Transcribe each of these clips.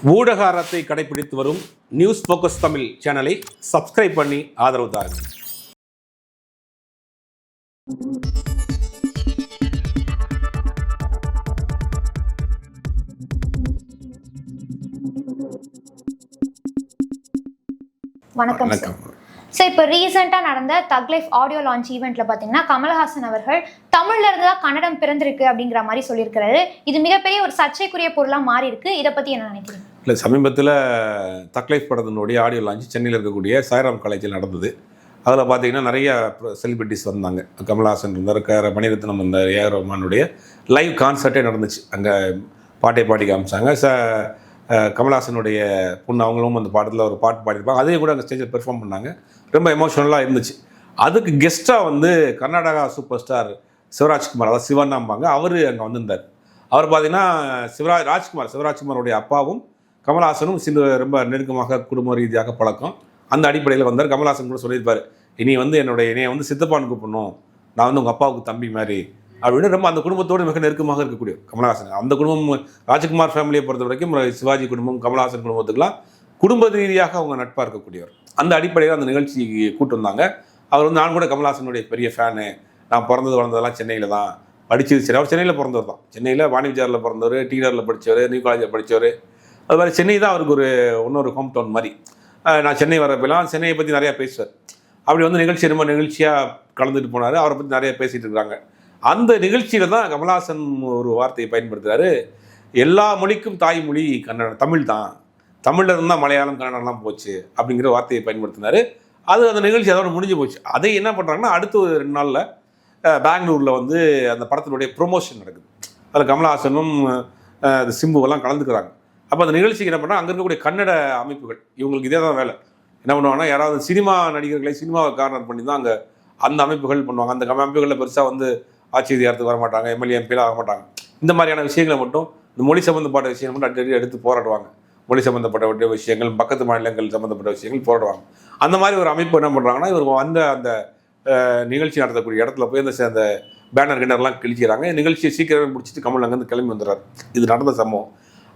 ஊடக அறத்தை கடைபிடித்து வரும் நியூஸ் ஃபோக்கஸ் தமிழ் சேனலை சப்ஸ்கிரைப் பண்ணி ஆதரவு தாருங்கள். வணக்கம் சார். இப்போ ரீசெண்டாக நடந்த தக் லைஃப் ஆடியோ லான்ச் ஈவெண்ட்ல பார்த்தீங்கன்னா கமல்ஹாசன் அவர்கள் தமிழ்ல இருந்து தான் கன்னடம் பிறந்திருக்கு அப்படிங்கிற மாதிரி சொல்லியிருக்கிறாரு. இது மிகப்பெரிய ஒரு சர்ச்சைக்குரிய பொருளாக மாறி இருக்கு. இதை பற்றி என்ன நினைக்கிறீங்க? இல்லை, சமீபத்தில் தக் லைஃப் படத்தினுடைய ஆடியோ லான்ச் சென்னையில் இருக்கக்கூடிய சாய்ராம் காலேஜில் நடந்தது. அதில் பார்த்தீங்கன்னா நிறைய செலிபிரிட்டிஸ் வந்தாங்க. கமல்ஹாசன் இருந்தார், மணிரத்னம் இருந்தார், ஏஆர் ரஹ்மானுடைய லைவ் கான்சர்ட்டே நடந்துச்சு. அங்கே பாட்டை பாடி காமிச்சாங்க. கமல்ஹாசனுடைய பொண்ணு அவங்களும் அந்த பாடத்தில் ஒரு பாட்டு பாடியிருப்பாங்க. அதையும் கூட அங்கே ஸ்டேஜில் பெர்ஃபார்ம் பண்ணாங்க. ரொம்ப எமோஷனலாக இருந்துச்சு. அதுக்கு கெஸ்ட்டாக வந்து கர்நாடகா சூப்பர் ஸ்டார் சிவராஜ்குமார், அதாவது சிவனாம்பாங்க, அவர் அங்கே வந்திருந்தார். அவர் பார்த்தீங்கன்னா சிவராஜ்குமாரோடைய அப்பாவும் கமல்ஹாசனும் ரொம்ப நெருக்கமாக குடும்ப ரீதியாக பழக்கம். அந்த அடிப்படையில் வந்தார். கமல்ஹாசன் கூட சொல்லியிருப்பார், என்னையை வந்து சித்தப்பான்னு கூப்பிடணும், நான் வந்து உங்கள் அப்பாவுக்கு தம்பி மாதிரி அப்படின்னு ரொம்ப அந்த குடும்பத்தோடு மிக நெருக்கமாக இருக்கக்கூடிய கமல்ஹாசன். அந்த குடும்பம் ராஜ்குமார் ஃபேமிலியை பொறுத்த வரைக்கும் சிவாஜி குடும்பம், கமல்ஹாசன் குடும்பத்துக்கெல்லாம் குடும்ப ரீதியாக அவங்க நட்பாக இருக்கக்கூடியவர். அந்த அடிப்படையில் அந்த நிகழ்ச்சிக்கு கூட்டு வந்தாங்க. அவர் வந்து, நான் கூட கமல்ஹாசனுடைய பெரிய ஃபேனு, நான் வளர்ந்ததெல்லாம் சென்னையில் தான், படித்தது சரி, அவர் சென்னையில் பிறந்தவர் தான். சென்னையில் வாணிவிஜாரில் பிறந்தவர், டிஆரில் படித்தவர், நியூ காலேஜில் படித்தவர். அது மாதிரி சென்னை தான் அவருக்கு இன்னொரு ஹோம் டவுன் மாதிரி. நான் சென்னை வரப்பெல்லாம் சென்னையை பற்றி நிறையா பேசுவார். அப்படி வந்து ரொம்ப நிகழ்ச்சியாக கலந்துட்டு போனார். அவரை பற்றி நிறையா பேசிகிட்டு இருக்கிறாங்க. அந்த நிகழ்ச்சியில் தான் கமல்ஹாசன் ஒரு வார்த்தையை பயன்படுத்துகிறாரு, எல்லா மொழிக்கும் தாய்மொழி கன்னடம், தமிழ் தான், தமிழில் இருந்தால் மலையாளம் கன்னடம்லாம் போச்சு அப்படிங்கிற வார்த்தையை பயன்படுத்தினார். அந்த நிகழ்ச்சி அதோட முடிஞ்சு போச்சு. அதை என்ன பண்ணுறாங்கன்னா, அடுத்த ஒரு 2 நாளில் பெங்களூரில் வந்து அந்த படத்தினுடைய ப்ரொமோஷன் நடக்குது. அதில் கமல்ஹாசனும் சிம்புவெல்லாம் கலந்துக்கிறாங்க. அப்போ அந்த நிகழ்ச்சிக்கு என்ன பண்ணால், அங்கே இருக்கக்கூடிய கன்னட அமைப்புகள், இவங்களுக்கு இதே தான் வேலை, என்ன பண்ணுவாங்கன்னா, யாராவது சினிமா நடிகர்களை சினிமாவை கார்னர் பண்ணி தான் அங்கே அந்த அமைப்புகள் பண்ணுவாங்க. அந்த அமைப்புகளில் பெருசாக வந்து ஆட்சி அதிகாரத்துக்கு வரமாட்டாங்க, எம்எல்ஏ எம்பிலாம் ஆக மாட்டாங்க. இந்த மாதிரியான விஷயங்களை மட்டும், இந்த மொழி சம்மந்தப்பட்ட விஷயங்கள் மட்டும் அடிக்கடி எடுத்து போராடுவாங்க. மொழி சம்மந்தப்பட்ட விஷயங்கள், பக்கத்து மாநிலங்கள் சம்மந்தப்பட்ட விஷயங்கள் போராடுவாங்க. அந்த மாதிரி ஒரு அமைப்பு என்ன பண்ணுறாங்கன்னா, இவர் அந்த நிகழ்ச்சி நடத்தக்கூடிய இடத்துல போய் அந்த பேனர் கிணறுலாம் கிழிச்சிக்கிறாங்க. நிகழ்ச்சியை சீக்கிரமே முடிச்சுட்டு கமல் அங்கேருந்து கிளம்பி வந்துடுறாரு. இது நடந்த சம்பவம்.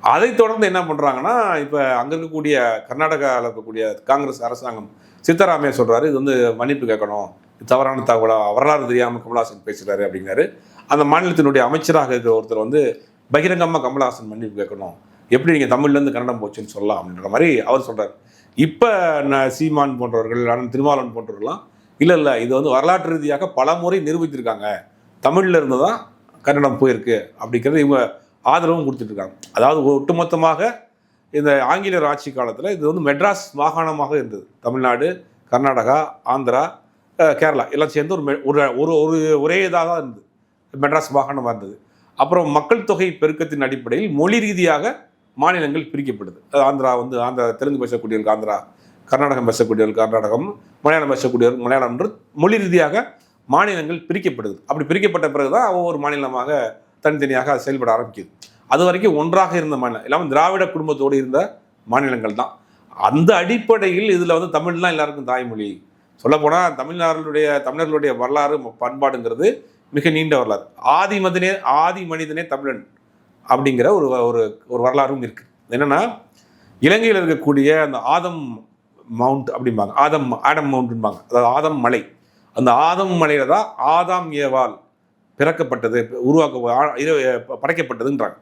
அதை தொடர்ந்து என்ன பண்ணுறாங்கன்னா, இப்போ அங்கே இருக்கக்கூடிய கர்நாடகாவில் இருக்கக்கூடிய காங்கிரஸ் அரசாங்கம் சித்தராமையா சொல்கிறாரு, இது வந்து மன்னிப்பு கேட்கணும், தவறான தகவலாக வரலாறு தெரியாமல் கமல்ஹாசன் பேசுகிறாரு அப்படிங்கிறாரு. அந்த மாநிலத்தினுடைய அமைச்சராக இருக்கிற ஒருத்தர் வந்து பகிரங்கமாக கமல்ஹாசன் மன்னிப்பு கேட்கணும், எப்படி நீங்கள் தமிழ்லேருந்து கன்னடம் போச்சுன்னு சொல்லலாம் அப்படின்ற மாதிரி அவர் சொல்கிறார். இப்போ சீமான் போன்றவர்கள், அண்ணன் திருமாவளவன் போன்றவர்கள்லாம் இல்லை, இது வந்து வரலாற்று ரீதியாக பல முறை நிரூபித்திருக்காங்க, தமிழில் இருந்து தான் கன்னடம் போயிருக்கு அப்படிங்கிறது இவங்க ஆதரவும் கொடுத்துட்ருக்காங்க. அதாவது ஒட்டுமொத்தமாக இந்த ஆங்கிலேயர் ஆட்சி காலத்தில் இது வந்து மெட்ராஸ் மாகாணமாக இருந்தது. தமிழ்நாடு, கர்நாடகா, ஆந்திரா, கேரளா எல்லாம் சேர்ந்து ஒரே இதாக தான் இருந்தது, மெட்ராஸ் மாகாணமாக இருந்தது. அப்புறம் மக்கள் தொகை பெருக்கத்தின் அடிப்படையில் மொழி ரீதியாக மாநிலங்கள் பிரிக்கப்படுது. ஆந்திரா வந்து தெலுங்கு பேசக்கூடியவர்கள் ஆந்திரா, கர்நாடகம் பேசக்கூடியவர்கள் கர்நாடகம், மலையாளம் பேசக்கூடியவர்கள் மலையாளம் என்று மொழி ரீதியாக மாநிலங்கள் பிரிக்கப்படுது. அப்படி பிரிக்கப்பட்ட பிறகு தான் ஒவ்வொரு மாநிலமாக தனித்தனியாக அது செயல்பட ஆரம்பிக்குது. அது வரைக்கும் ஒன்றாக இருந்த மாநிலம் எல்லாமே திராவிட குடும்பத்தோடு இருந்த மாநிலங்கள் தான். அந்த அடிப்படையில் இதில் வந்து தமிழ்லாம் எல்லாருக்கும் தாய்மொழி. சொல்லப்போனால் தமிழர்களுடைய வரலாறு பண்பாடுங்கிறது மிக நீண்ட வரலாறு. ஆதி மனிதனே தமிழன் அப்படிங்கிற ஒரு வரலாறும் இருக்குது. என்னென்னா, இலங்கையில் இருக்கக்கூடிய அந்த ஆதம் மவுண்ட் அப்படிம்பாங்க, ஆடம் மவுண்ட்பாங்க, அதாவது ஆதம் மலை. அந்த ஆதம் மலையில தான் ஆதாம் ஏவாள் பிறக்கப்பட்டது, படைக்கப்பட்டதுன்றாங்க.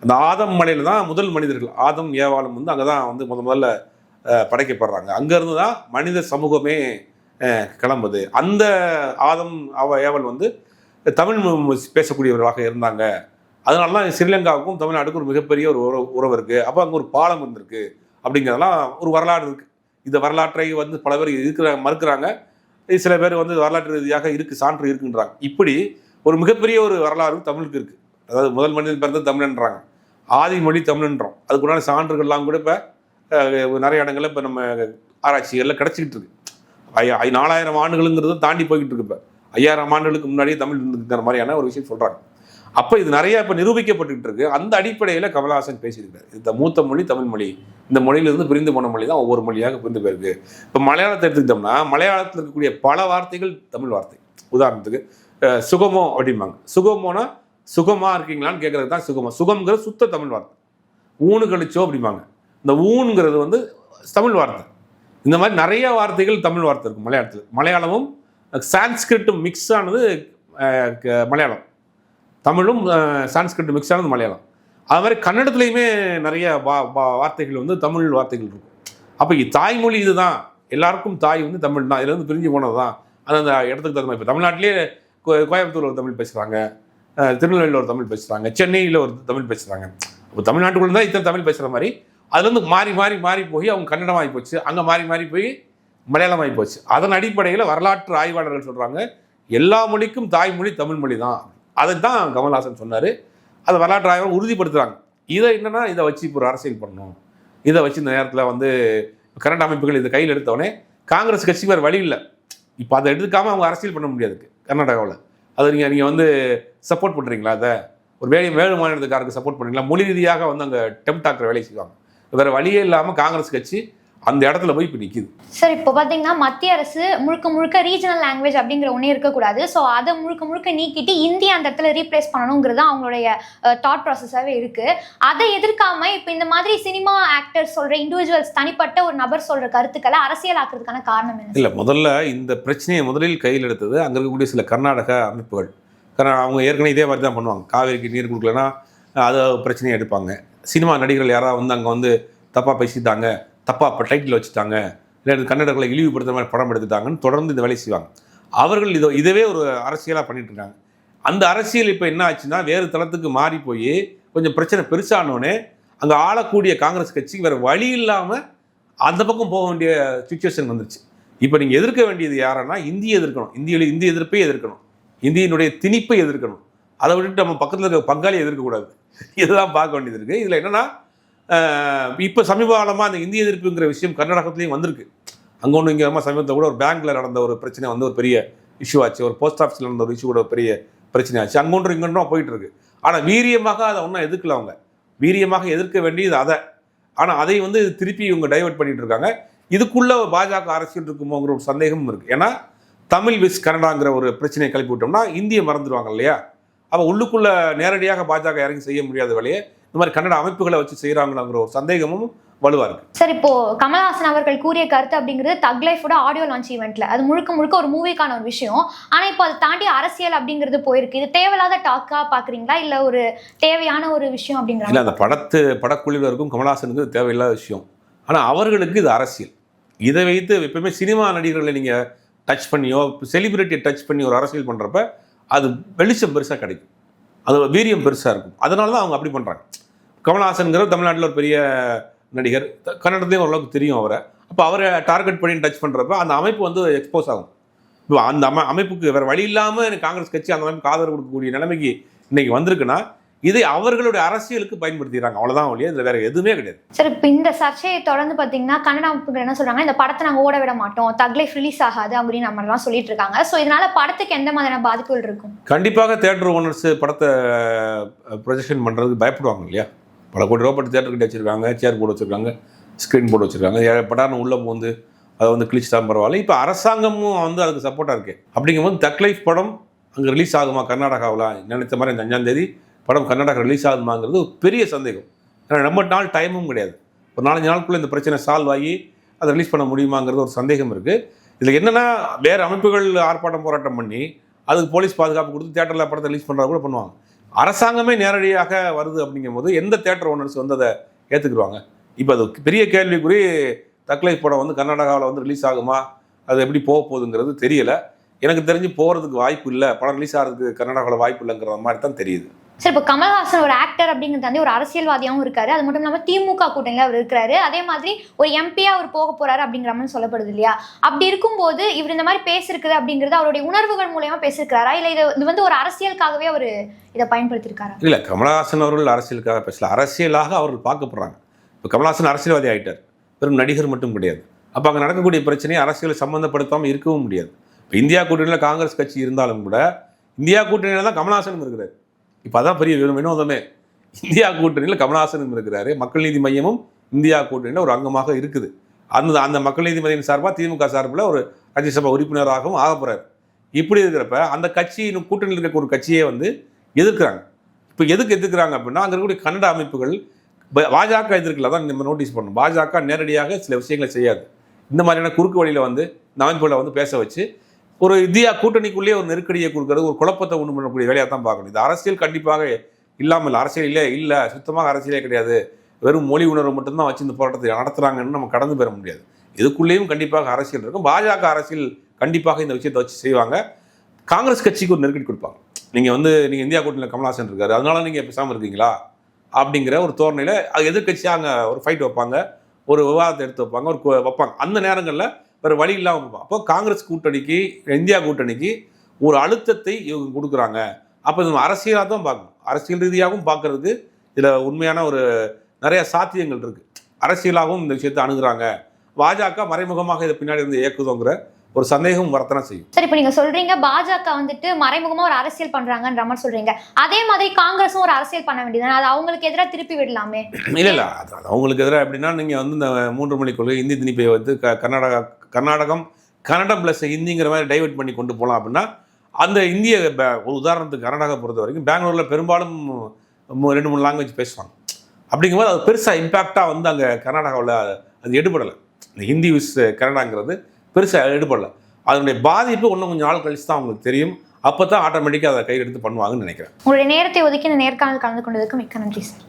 அந்த ஆதம் மலையில தான் முதல் மனிதர்கள் ஆதம் ஏவாளும் வந்து அங்கே தான் வந்து முதல்ல படைக்கப்படுறாங்க. அங்கேருந்து தான் மனித சமூகமே கிளம்புது. அந்த ஆதம் ஏவல் வந்து தமிழ் பேசக்கூடியவர்களாக இருந்தாங்க. அதனால தான் ஸ்ரீலங்காவுக்கும் தமிழ்நாடுக்கும் ஒரு மிகப்பெரிய ஒரு உறவு இருக்குது. அப்போ அங்கே ஒரு பாலம் இருந்திருக்கு அப்படிங்கிறதெல்லாம் ஒரு வரலாறு இருக்குது. இந்த வரலாற்றை வந்து பல பேர் மறுக்கிறாங்க. சில பேர் வந்து வரலாற்று ரீதியாக சான்று இருக்குன்றாங்க. இப்படி ஒரு மிகப்பெரிய ஒரு வரலாறு தமிழுக்கு இருக்குது. அதாவது முதல் மனிதன் பிறந்த தமிழன்றாங்க, ஆதி மொழி தமிழ்ன்றோம். அதுக்குண்டான சான்றுகள்லாம் கூட இப்போ நிறைய இடங்களில் இப்போ நம்ம ஆராய்ச்சிகளில் கிடச்சிக்கிட்டு இருக்கு. 4000 ஆண்டுகளுங்கிறது தாண்டி போய்கிட்டு இருக்கு. இப்போ 5000 ஆண்டுகளுக்கு முன்னாடியே தமிழ் இருந்துக்கிற மாதிரியான ஒரு விஷயம் சொல்கிறாங்க. அப்போ இது நிறையா இப்போ நிரூபிக்கப்பட்டுக்கிட்டு இருக்கு. அந்த அடிப்படையில் கமல்ஹாசன் பேசியிருக்காரு, இந்த மூத்த மொழி தமிழ் மொழி, இந்த மொழியிலிருந்து பிரிந்து போன மொழி தான் ஒவ்வொரு மொழியாக பிரிந்து போயிருக்கு. இப்போ மலையாளத்தை எடுத்துக்கிட்டோம்னா, மலையாளத்தில் இருக்கக்கூடிய பல வார்த்தைகள் தமிழ் வார்த்தை. உதாரணத்துக்கு சுகமோ அப்படிம்பாங்க. சுகமோனா சுகமாக இருக்கீங்களான்னு கேட்குறது தான் சுகமோ. சுகம்ங்கிற சுத்த தமிழ் வார்த்தை. ஊனு கழிச்சோ அப்படிம்பாங்க. இந்த ஊனுங்கிறது வந்து தமிழ் வார்த்தை. இந்த மாதிரி நிறைய வார்த்தைகள் தமிழ் வார்த்தை இருக்கும் மலையாளத்தில். மலையாளமும் சான்ஸ்கிரிட்டும் மிக்ஸ் ஆனது மலையாளம். தமிழும் சான்ஸ்கிரிட் மிக்ஸ் ஆனது மலையாளம். அது மாதிரி கன்னடத்துலேயுமே நிறைய வார்த்தைகள் வந்து தமிழ் வார்த்தைகள் இருக்கும். அப்போ தாய்மொழி இதுதான், எல்லாருக்கும் தாய் வந்து தமிழ் தான், இதுல இருந்து பிரிஞ்சு போனது தான். அந்த இடத்துக்கு தகுந்த மாதிரி இப்போ தமிழ்நாட்டிலே கோயம்புத்தூர் ஒரு தமிழ் பேசுகிறாங்க, திருநெல்வேலியில் ஒரு தமிழ் பேசுகிறாங்க, சென்னையில் ஒரு தமிழ் பேசுகிறாங்க. இப்போ தமிழ்நாட்டுக்குள்ள தான் இத்தனை தமிழ் பேசுகிற மாதிரி அதுலேருந்து மாறி மாறி மாறி போய் அவங்க கன்னடம் ஆகி போச்சு, அங்கே மாறி மாறி போய் மலையாளம் ஆகி போச்சு. அதன் அடிப்படையில் வரலாற்று ஆய்வாளர்கள் சொல்கிறாங்க எல்லா மொழிக்கும் தாய்மொழி தமிழ் மொழி தான். அதை தான் கமல்ஹாசன் சொன்னார். அதை வரலாற்று ஆய்வாளர் உறுதிப்படுத்துகிறாங்க. இதை என்னென்னா இதை வச்சு இப்போ ஒரு அரசியல் பண்ணணும், இதை வச்சு இந்த நேரத்தில் வந்து கரண்ட் அமைப்புகள் இதை கையில் எடுத்தவொடனே காங்கிரஸ் கட்சி வேறு வழி இல்லை. இப்போ அதை எடுத்துக்காமல் அவங்க அரசியல் பண்ண முடியாது கர்நாடகாவில். அதை நீங்கள் வந்து சப்போர்ட் பண்ணுறீங்களா? அதை ஒரு வேறு மாநிலத்துக்காரருக்கு சப்போர்ட் பண்ணுறீங்களா? மொழி ரீதியாக வந்து அங்கே டெம்ட் ஆக்கிற வேலையை செய்வாங்க. வேறு வழியே இல்லாமல் காங்கிரஸ் கட்சி அந்த இடத்துல போய் இப்போ நிற்கிது. சார், இப்போ பார்த்தீங்கன்னா மத்திய அரசு முழுக்க முழுக்க ரீஜனல் லாங்குவேஜ் அப்படிங்கிற ஒன்றே இருக்கக்கூடாது. ஸோ அதை முழுக்க முழுக்க நீக்கிட்டு இந்தியா அந்த இடத்துல ரீப்ளேஸ் பண்ணணுங்கிறது அவங்களுடைய தாட் ப்ராசஸாகவே இருக்குது. அதை எதிர்க்காமல் இப்போ இந்த மாதிரி சினிமா ஆக்டர்ஸ் சொல்கிற இண்டிவிஜுவல்ஸ் தனிப்பட்ட ஒரு நபர் சொல்கிற கருத்துக்களை அரசியலாக்குறதுக்கான காரணம் என்ன? இல்லை, முதல்ல இந்த பிரச்சனையை முதலில் கையில் எடுத்தது அங்கே இருக்கக்கூடிய சில கர்நாடக அமைப்புகள். அவங்க ஏற்கனவே இதே மாதிரி தான் பண்ணுவாங்க. காவேரிக்கு நீர் கொடுக்கலன்னா அதை பிரச்சனையை எடுப்பாங்க. சினிமா நடிகர்கள் யாராவது வந்து அங்கே வந்து தப்பாக பேசிட்டாங்க, தப்பாக டைட்டில் வச்சுட்டாங்க, இல்லை கன்னடர்களை இழிவுபடுத்துகிற மாதிரி படம் எடுத்துட்டாங்கன்னு தொடர்ந்து இந்த வேலையை செய்வாங்க. அவர்கள் இதவே ஒரு அரசியலாக பண்ணிட்டு இருக்காங்க. அந்த அரசியல் இப்போ என்ன ஆச்சுன்னா வேறு தளத்துக்கு மாறி போய் கொஞ்சம் பிரச்சனை பெருசானோடனே அங்கே ஆளக்கூடிய காங்கிரஸ் கட்சிக்கு வேறு வழி இல்லாமல் அந்த பக்கம் போக வேண்டிய சுச்சுவேஷன் வந்துருச்சு. இப்போ நீங்கள் எதிர்க்க வேண்டியது யாருன்னா இந்தியை எதிர்க்கணும், இந்திய எதிர்ப்பை எதிர்க்கணும், இந்தியினுடைய திணிப்பை எதிர்க்கணும். அதை விட்டுட்டு நம்ம பக்கத்தில் இருக்க பங்காளியை எதிர்க்கக்கூடாது. இதுதான் பார்க்க வேண்டியது இருக்குது. இதில் என்னென்னா இப்போ சமீப காலமாக அந்த இந்திய எதிர்ப்புங்கிற விஷயம் கர்நாடகத்துலேயும் வந்திருக்கு. அங்கே ஒன்று இங்கே சமீபத்தில் கூட ஒரு பேங்க்கில் நடந்த ஒரு பிரச்சனை வந்து ஒரு பெரிய இஷ்யூ ஆச்சு. ஒரு போஸ்ட் ஆஃபீஸில் நடந்த ஒரு இஷ்யூ கூட ஒரு பெரிய பிரச்சனை ஆச்சு. அங்கொன்று இங்கொன்றும் போயிட்டு இருக்கு. ஆனால் வீரியமாக அதை ஒன்றும் எதிர்க்கல. அவங்க வீரியமாக எதிர்க்க வேண்டியது அதை. ஆனால் அதை வந்து திருப்பி இவங்க டைவெர்ட் பண்ணிட்டு இருக்காங்க. இதுக்குள்ள பாஜக அரசியல் இருக்குமோங்கிற ஒரு சந்தேகமும் இருக்குது. ஏன்னா தமிழ் விஸ் கன்னடாங்கிற ஒரு பிரச்சனையை கிளப்பி விட்டோம்னா இந்தியை மறந்துடுவாங்க இல்லையா? அப்போ உள்ளுக்குள்ளே நேரடியாக பாஜக இறங்கி செய்ய முடியாத வேலையை இந்த மாதிரி கன்னட அமைப்புகளை வச்சு செய்கிறாங்களாங்கிற ஒரு சந்தேகமும் வலுவாக இருக்குது. சார், இப்போ கமல்ஹாசன் அவர்கள் கூறிய கருத்து அப்படிங்கிறது தக் லைஃபோட ஆடியோ லான்ச் ஈவெண்ட்ல அது முழுக்க முழுக்க ஒரு மூவிக்கான ஒரு விஷயம். ஆனால் இப்போ அதை தாண்டி அரசியல் அப்படிங்கிறது போயிருக்கு. இது தேவையில்லாத டாக்காக பார்க்குறீங்களா, இல்லை ஒரு தேவையான ஒரு விஷயம் அப்படிங்கிற? இல்லை, அந்த படக்குழுவில் இருக்கும் கமல்ஹாசனுக்கு தேவையில்லாத விஷயம். ஆனால் அவர்களுக்கு இது அரசியல். இதை வைத்து எப்பவுமே சினிமா நடிகர்களை நீங்கள் டச் பண்ணியோ செலிபிரிட்டியை டச் பண்ணி ஒரு அரசியல் பண்ணுறப்ப அது வெளிச்சம் பெருசாக கிடைக்கும், அது வீரியம் பெருசாக இருக்கும். அதனால தான் அவங்க அப்படி பண்ணுறாங்க. கமல்ஹாசன்கிற தமிழ்நாட்டில் ஒரு பெரிய நடிகர், கன்னடத்தையும் ஓரளவுக்கு தெரியும் அவரை. அப்போ அவரை டார்கெட் பண்ணி டச் பண்ணுறப்ப அந்த அமைப்பு வந்து எக்ஸ்போஸ் ஆகும். இப்போ அந்த அமைப்புக்கு வேறு வழி இல்லாமல் காங்கிரஸ் கட்சி அந்த அமைப்புக்கு ஆதரவு கொடுக்கக்கூடிய நிலைமைக்கு இன்றைக்கி வந்திருக்குன்னா இதை அவர்களுடைய அரசியலுக்கு பயன்படுத்திடுறாங்க. அவ்வளோதான் ஒழிய இதில் வேறு எதுவுமே கிடையாது. சார், இப்போ இந்த சர்ச்சையை தொடர்ந்து பார்த்தீங்கன்னா கன்னட அமைப்புகள் என்ன சொல்கிறாங்க, இந்த படத்தை நாங்கள் ஓட விட மாட்டோம், தக் லைஃப் ரிலீஸ் ஆகாது அப்படின்னு நம்மளாம் சொல்லிட்டு இருக்காங்க. ஸோ இதனால படத்துக்கு எந்த மாதிரியான பாதிப்புகள் இருக்கும்? கண்டிப்பாக தியேட்டர் ஓனர்ஸ் படத்தை ப்ரொஜெக்ஷன் பண்ணுறதுக்கு பயப்படுவாங்க இல்லையா? பல கோடி ரூபா பட்டு தியேட்டர் கிட்ட வச்சுருக்காங்க, சேர் போட்டு வச்சுருக்காங்க, ஸ்க்ரீன் போட்டு வச்சுருக்காங்க. படம் உள்ளே வந்து அதை வந்து கிழிச்சிட்டா பரவாயில்ல. இப்போ அரசாங்கமும் வந்து அதுக்கு சப்போர்ட்டாக இருக்குது. அப்படிங்கும்போது தக் லைஃப் படம் அங்கே ரிலீஸ் ஆகுமா கர்நாடகாவில்? நினைத்த மாதிரி இந்த 5ஆம் தேதி படம் கர்நாடகா ரிலீஸ் ஆகுமாங்கிறது ஒரு பெரிய சந்தேகம். ஏன்னா ரொம்ப நாள் டைமும் கிடையாது. ஒரு 4-5 நாளுக்குள்ளே இந்த பிரச்சனை சால்வ் ஆகி அதை ரிலீஸ் பண்ண முடியுமாங்கிறது ஒரு சந்தேகம் இருக்குது. இதில் என்னென்னா வேறு அமைப்புகள் ஆர்ப்பாட்டம் போராட்டம் பண்ணி அதுக்கு போலீஸ் பாதுகாப்பு கொடுத்து தியேட்டரில் படத்தை ரிலீஸ் பண்ணுறா கூட பண்ணுவாங்க. அரசாங்கமே நேரடியாக வருது அப்படிங்கும்போது எந்த தியேட்டர் ஓனர்ஸ் வந்து அதை ஏற்றுக்குருவாங்க? இப்போ அது பெரிய கேள்விக்குறி. தக் லைஃப் படம் வந்து கர்நாடகாவில் வந்து ரிலீஸ் ஆகுமா, அது எப்படி போக போகுதுங்கிறது தெரியலை. எனக்கு தெரிஞ்சு போகிறதுக்கு வாய்ப்பு இல்லை, படம் ரிலீஸ் ஆகிறதுக்கு கர்நாடகாவில் வாய்ப்பு இல்லைங்கிற மாதிரி தான் தெரியுது. சார், இப்போ கமல்ஹாசன் ஒரு ஆக்டர் அப்படிங்கிறது தாண்டி ஒரு அரசியல்வாதியாகவும் இருக்காரு. அது மட்டும் இல்லாமல் திமுக கூட்டணியில் அவர் இருக்கிறாரு. அதே மாதிரி ஒரு எம்பியா அவர் போக போறாரு அப்படிங்கிற மாதிரி சொல்லப்படுது இல்லையா? அப்படி இருக்கும்போது இவர் இந்த மாதிரி பேசிருக்குது அப்படிங்கிறது அவருடைய உணர்வுகள் மூலமா பேசிருக்கிறாரா, இல்லை இது வந்து ஒரு அரசியலுக்காகவே அவர் இதை பயன்படுத்தியிருக்காரா? இல்லை, கமல்ஹாசன் அவர்கள் அரசியலுக்காக பேசல, அரசியலாக அவர்கள் பார்க்கப்படுறாங்க. இப்போ கமல்ஹாசன் அரசியல்வாதி ஆகிட்டார், வெறும் நடிகர் மட்டும் கிடையாது. அப்போ அங்கே நடக்கக்கூடிய பிரச்சனையை அரசியலை சம்மந்தப்படுத்தாமல் இருக்கவும் முடியாது. இப்போ இந்தியா கூட்டணியில் காங்கிரஸ் கட்சி இருந்தாலும் கூட இந்தியா கூட்டணியில் தான் கமல்ஹாசனும் இருக்கிறார். இப்போ அதான் பெரிய வினோதமே. இந்தியா கூட்டணியில் கமல்ஹாசனும் இருக்கிறாரு. மக்கள் நீதி மையமும் இந்தியா கூட்டணியில் ஒரு அங்கமாக இருக்குது. அந்த மக்கள் நீதி மையம் சார்பாக திமுக சார்பில் ஒரு ராஜ்யசபா உறுப்பினராகவும் ஆக போகிறார். இப்படி இருக்கிறப்ப அந்த கட்சியின் கூட்டணியில் இருக்க ஒரு கட்சியே வந்து எதிர்க்கிறாங்க. இப்போ எதுக்கு எதிர்க்கிறாங்க அப்படின்னா அங்கே இருக்கக்கூடிய கன்னட அமைப்புகள் பாஜக எதிர்க்கல தான் நம்ம நோட்டீஸ் பண்ணணும். பாஜக நேரடியாக சில விஷயங்களை செய்யாது. இந்த மாதிரியான குறுக்கு வழியில் வந்து இந்த அமைப்புகளை வந்து பேச வச்சு ஒரு இந்தியா கூட்டணிக்குள்ளேயே ஒரு நெருக்கடியை கொடுக்கறது, ஒரு குழப்பத்தை உண்டு பண்ணக்கூடிய வேலையாக தான் பார்க்கணும். இது அரசியல் கண்டிப்பாக இல்லாமல், அரசியலே இல்லை, சுத்தமாக அரசியலே கிடையாது, வெறும் மொழி உணர்வு மட்டும்தான் வச்சு இந்த போராட்டத்தை நடத்துகிறாங்கன்னு நம்ம கடந்து பெற முடியாது. இதுக்குள்ளேயும் கண்டிப்பாக அரசியல் இருக்கும். பாஜக அரசியல் கண்டிப்பாக இந்த விஷயத்தை வச்சு செய்வாங்க. காங்கிரஸ் கட்சிக்கு ஒரு நெருக்கடி கொடுப்பாங்க. நீங்கள் இந்தியா கூட்டணியில் கமல்ஹாசன் இருக்காரு, அதனால நீங்கள் பேசாமல் இருக்கீங்களா அப்படிங்கிற ஒரு தோரணையில் எதிர்கட்சியாக அங்கே ஒரு ஃபைட் வைப்பாங்க, ஒரு விவாதத்தை எடுத்து வைப்பாங்க, வைப்பாங்க. அந்த நேரங்களில் வேறு வழி இல்லாமல் வைப்பாங்க. அப்போ காங்கிரஸ் கூட்டணிக்கு, இந்தியா கூட்டணிக்கு ஒரு அழுத்தத்தை இவங்க கொடுக்குறாங்க. அப்போ இது அரசியலாக தான் பார்க்கணும். அரசியல் ரீதியாகவும் பார்க்கறதுக்கு இதில் உண்மையான ஒரு நிறைய சாத்தியங்கள் இருக்குது. அரசியலாகவும் இந்த விஷயத்தை அணுகுறாங்க. பாஜக மறைமுகமாக இதை பின்னாடி இருந்து இயக்குதோங்கிற ஒரு சந்தேகம் வரத்தனை செய்யும். சரி, இப்போ நீங்க சொல்றீங்க பாஜக வந்துட்டு மறைமுகமா ஒரு அரசியல் பண்றாங்கன்ற மாதிரி சொல்றீங்க. அதே மாதிரி காங்கிரஸும் ஒரு அரசியல் பண்ண வேண்டியது, அது அவங்களுக்கு எதிராக திருப்பி விடலாமே? இல்ல அது அவங்களுக்கு எதிராக எப்படின்னா, நீங்க வந்து இந்த 3 மொழி கொள்கை, இந்தி திணிப்பை வந்து கர்நாடகம் கன்னடம் பிளஸ் ஹிந்திங்கிற மாதிரி டைவெர்ட் பண்ணி கொண்டு போகலாம் அப்படின்னா, அந்த இந்திய ஒரு உதாரணத்துக்கு கர்நாடகா பொறுத்த வரைக்கும் பெங்களூர்ல பெரும்பாலும் 2-3 லாங்குவேஜ் பேசுவாங்க. அப்படிங்கும்போது அது பெருசாக இம்பேக்டாக வந்து அங்கே கர்நாடகாவில் அது எடுபடலை. ஹிந்தி விஸ் கன்னடாங்கிறது பெருசாக எடுபடலை. அதனுடைய பாதிப்பு இன்னும் கொஞ்சம் நாள் கழிச்சு தான் அவங்களுக்கு தெரியும். அப்போ தான் ஆட்டோமேட்டிக்காக அதை கையெடுத்து பண்ணுவாங்கன்னு நினைக்கிறேன். உங்களுடைய நேரத்தை ஒதுக்கி இந்த நேர்காணல் கலந்து கொண்டதுக்கு மிக்க நன்றி சார்.